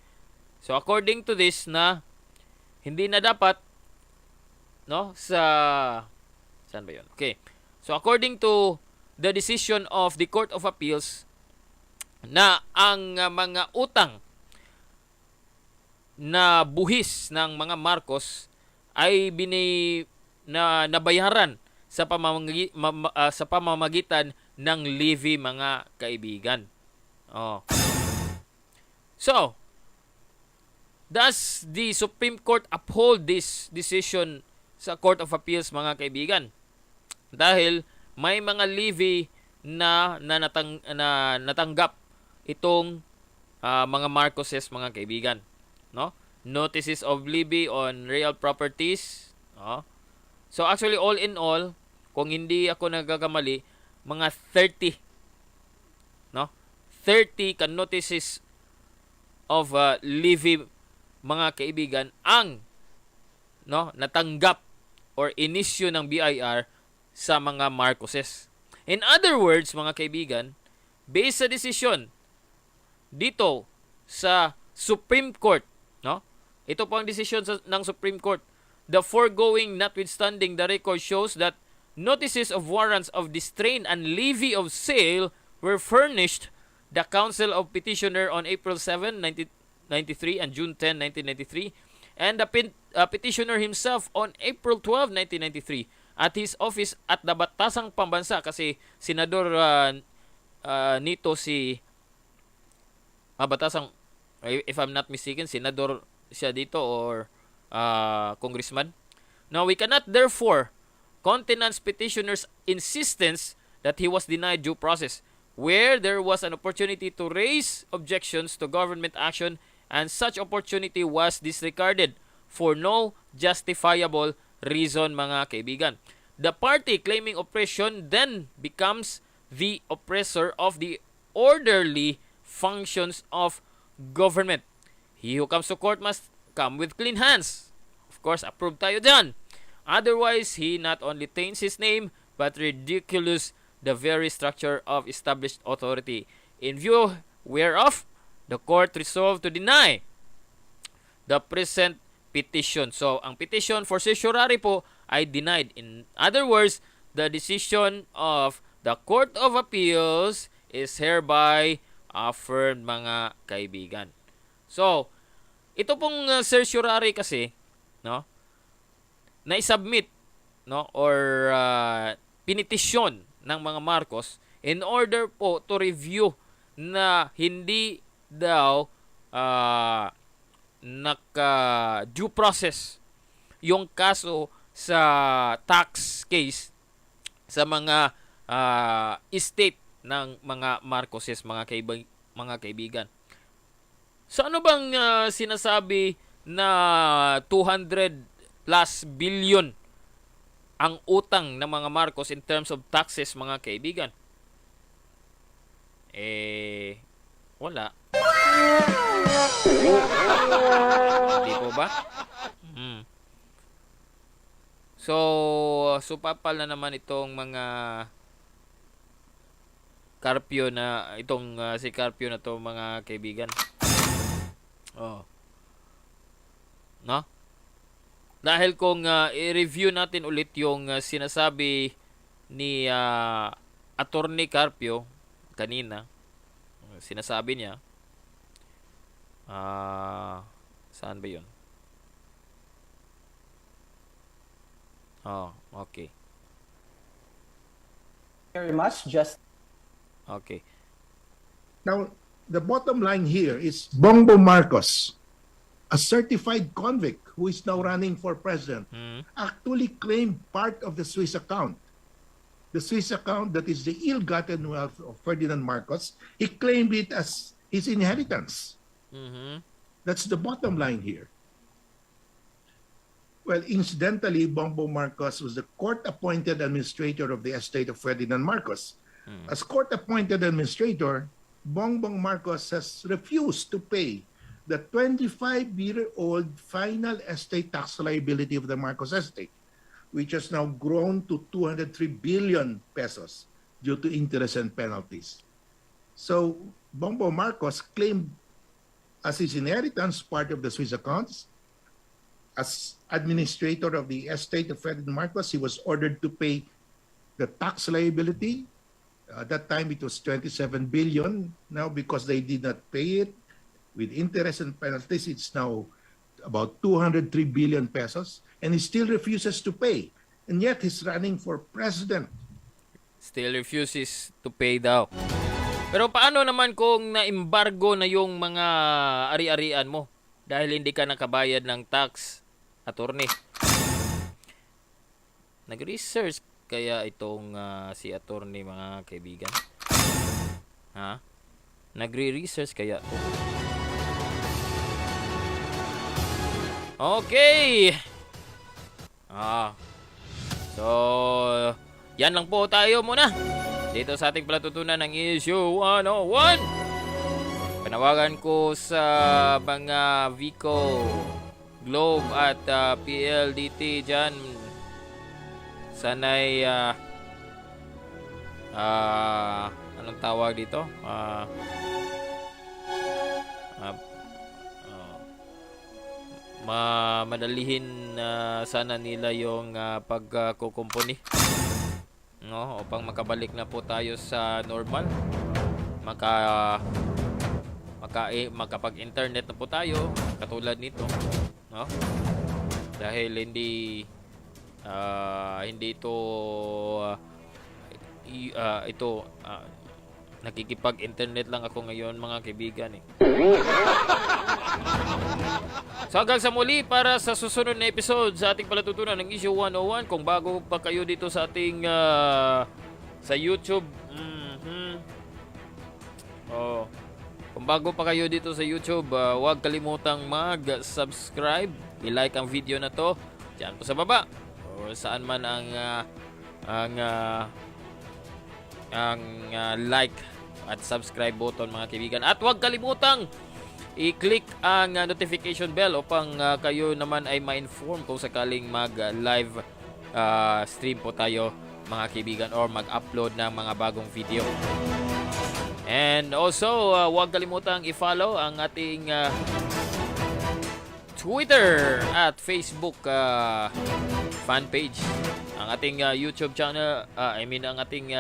So according to this na hindi na dapat, no, sa saan ba 'yon? Okay. So according to the decision of the Court of Appeals na ang mga utang na buhis ng mga Marcos ay nabayaran sa pamamagitan ng levy mga kaibigan. So, Does the Supreme Court uphold this decision sa Court of Appeals, mga kaibigan? Dahil may mga levy na natanggap itong mga Marcoses, mga kaibigan, no? Notices of levy on real properties, no? So actually, all in all, kung hindi ako nagkakamali, mga 30, no? 30 ka notices of levy, mga kaibigan, ang natanggap or inisyu ng BIR sa mga Marcoses. In other words, mga kaibigan, based sa desisyon dito sa Supreme Court, no? Ito po ang desisyon ng Supreme Court. The foregoing notwithstanding, the record shows that notices of warrants of distraint and levy of sale were furnished the counsel of petitioner on April 7, 1993 and June 10, 1993, and the petitioner himself on April 12, 1993 at his office at the Batasang Pambansa, kasi senador nito si Batasang, if I'm not mistaken, senador siya dito or congressman. Now, we cannot therefore countenance petitioner's insistence that he was denied due process, where there was an opportunity to raise objections to government action and such opportunity was disregarded for no justifiable reason, mga kaibigan. The party claiming oppression then becomes the oppressor of the orderly functions of government. He who comes to court must come with clean hands. Of course, approve tayo dyan. Otherwise, he not only taints his name, but ridicules the very structure of established authority. In view whereof, the court resolved to deny the present petition. So, ang petition for certiorari po ay denied. In other words, the decision of the Court of Appeals is hereby affirmed, mga kaibigan. So, ito pong certiorari kasi, no, na-submit, no, or pinitisyon ng mga Marcos in order po to review na hindi daw naka-due process yung kaso sa tax case sa mga estate ng mga Marcoses, mga kaibigan. So ano bang sinasabi na 200 plus billion ang utang ng mga Marcos in terms of taxes, mga kaibigan? Wala. Di po ba? So papal na naman itong mga Carpio na, si Carpio na to, mga kaibigan. Oh. No? Dahil kung i-review natin ulit yung sinasabi ni Atty. Carpio kanina, sinasabi niya, saan ba yun? Oh, okay. Very much. Just Okay. Now, the bottom line here is Bongbong Marcos, a certified convict who is now running for president, actually claimed part of the Swiss account. The Swiss account that is the ill-gotten wealth of Ferdinand Marcos, he claimed it as his inheritance. That's the bottom line here. Well, incidentally, Bongbong Marcos was the court-appointed administrator of the estate of Ferdinand Marcos. As court-appointed administrator, Bongbong Marcos has refused to pay the 25-year-old final estate tax liability of the Marcos estate, which has now grown to 203 billion pesos due to interest and penalties. So, Bongbong Marcos claimed as his inheritance part of the Swiss accounts. As administrator of the estate of Ferdinand Marcos, he was ordered to pay the tax liability. At that time, it was 27 billion. Now, because they did not pay it with interest and penalties, it's now about 203 billion pesos. And he still refuses to pay. And yet, he's running for president. Still refuses to pay daw. Pero paano naman kung na-embargo na yung mga ari-arian mo? dahil hindi ka nakabayad ng tax, attorney. Nag-research kaya itong si attorney, mga kaibigan? Ha? Nagre-research kaya to? Okay. So, yan lang po tayo muna dito sa ating palatutunan ng Issue 101. Panawagan ko sa mga Vico, Globe at PLDT dyan. Sana'y anong tawag dito? Madalihin sana nila yung pagkukumpuni, no, upang makabalik na po tayo sa normal, makapag-internet na po tayo katulad nito, no, dahil hindi ito nakikipag-internet lang ako ngayon, mga kaibigan, eh. So hanggang sa muli, para sa susunod na episode sa ating palatutunan ng Issue 101. Kung bago pa kayo dito sa ating sa YouTube, kung bago pa kayo dito sa YouTube, huwag kalimutang mag-subscribe, i-like ang video na to diyan po sa baba o saan man ang like at subscribe button, mga kaibigan. At huwag kalimutang i-click ang notification bell upang kayo naman ay ma-inform kung sakaling mag-live stream po tayo, mga kaibigan, or mag-upload ng mga bagong video. And also, huwag kalimutang i-follow ang ating Twitter at Facebook fan page, ang ating YouTube channel, ang ating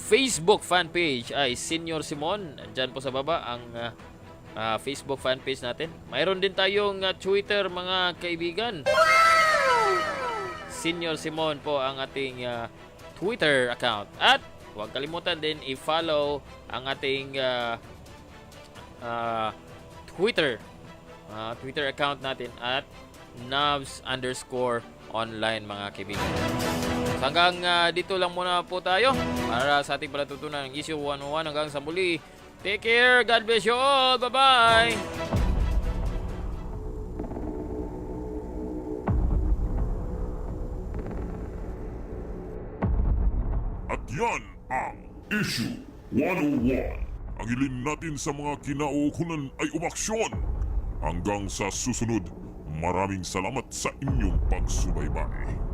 Facebook fan page ay Senior Simon. Diyan po sa baba ang Facebook fan page natin. Mayroon din tayong Twitter, mga kaibigan. Senior Simon po ang ating Twitter account. At huwag kalimutan din i-follow ang ating Twitter account natin at @navs_online, mga kaibigan. Hanggang dito lang muna po tayo para sa ating palatutunan ng Issue 101. Hanggang sa muli, take care, God bless you all, bye-bye. At yan ang Issue 101. Ang hilin natin sa mga kinaukulan ay umaksyon. Hanggang sa susunod, maraming salamat sa inyong pagsubaybay.